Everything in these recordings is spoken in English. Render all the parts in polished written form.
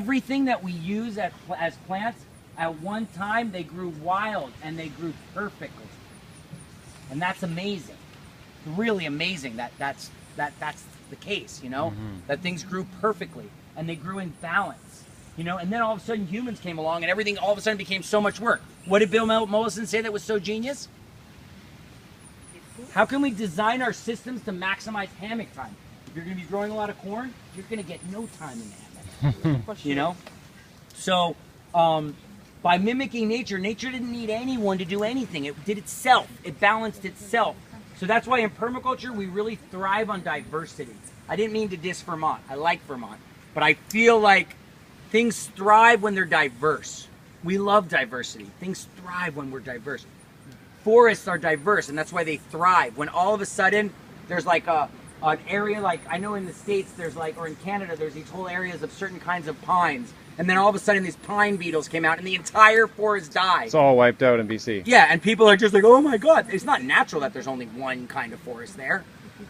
everything that we use as plants, at one time they grew wild and they grew perfectly. And that's amazing. Really amazing that's the case, you know? That things grew perfectly and they grew in balance. You know, and then all of a sudden humans came along and everything all of a sudden became so much work. What did Bill Mollison say that was so genius? How can we design our systems to maximize hammock time? If you're going to be growing a lot of corn, you're going to get no time in the hammock. You know? So, by mimicking nature, nature didn't need anyone to do anything. It did itself. It balanced itself. So that's why in permaculture, we really thrive on diversity. I didn't mean to diss Vermont. I like Vermont. But I feel like things thrive when they're diverse. We love diversity. Things thrive when we're diverse. Forests are diverse, and that's why they thrive. When all of a sudden, there's like an area, like I know in the States, there's like, or in Canada, there's these whole areas of certain kinds of pines. And then all of a sudden, these pine beetles came out, and the entire forest died. It's all wiped out in BC. Yeah, and people are just like, oh my God. It's not natural that there's only one kind of forest there.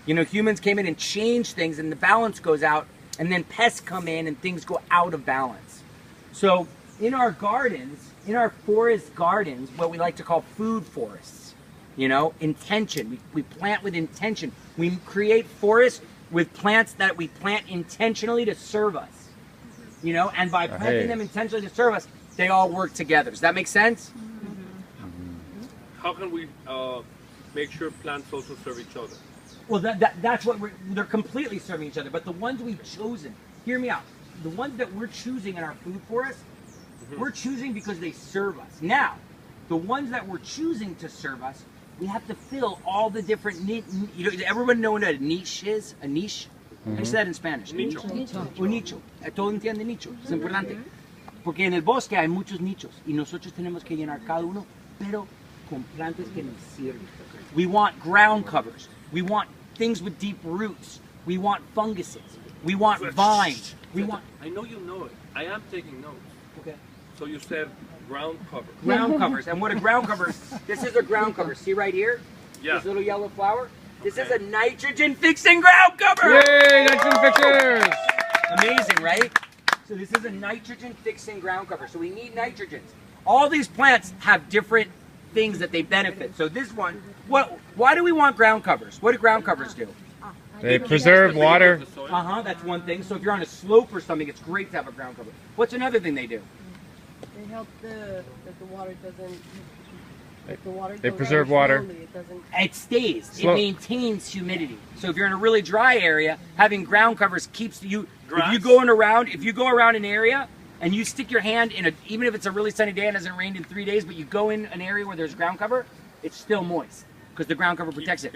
You know, humans came in and changed things, and the balance goes out, and then pests come in, and things go out of balance. So in our gardens, in our forest gardens, what we like to call food forests, you know, intention. We plant with intention. We create forests with plants that we plant intentionally to serve us. You know, and by planting them intentionally to serve us, they all work together. Does that make sense? How can we make sure plants also serve each other? Well, that's what they're completely serving each other. But the ones we've chosen, hear me out. The ones that we're choosing in our food forest, we're choosing because they serve us. Now, the ones that we're choosing to serve us, we have to fill all the different everyone know what a niche is? A niche? How do you say that in Spanish? Nicho. Un nicho. Todo entiende nicho. Es importante. Porque en el bosque hay muchos nichos y nosotros tenemos que llenar cada uno, pero con plantas que nos sirven. We want ground covers. We want things with deep roots. We want funguses. We want vines. We want. I know you know it. I am taking notes. Okay. So you said ground cover. Ground covers. And what a ground cover is, this is a ground cover. See right here? Yeah. This little yellow flower? This is a nitrogen fixing ground cover! Yay, nitrogen fixers! Amazing, right? So this is a nitrogen fixing ground cover. So we need nitrogens. All these plants have different things that they benefit. So this one, why do we want ground covers? What do ground covers do? They preserve water. That's one thing. So if you're on a slope or something, it's great to have a ground cover. What's another thing they do? They help that the water doesn't. They preserve water. It stays. It maintains humidity. So if you're in a really dry area, having ground covers keeps you. If you go around an area and you stick your hand in even if it's a really sunny day and it hasn't rained in 3 days, but you go in an area where there's ground cover, it's still moist because the ground cover protects it.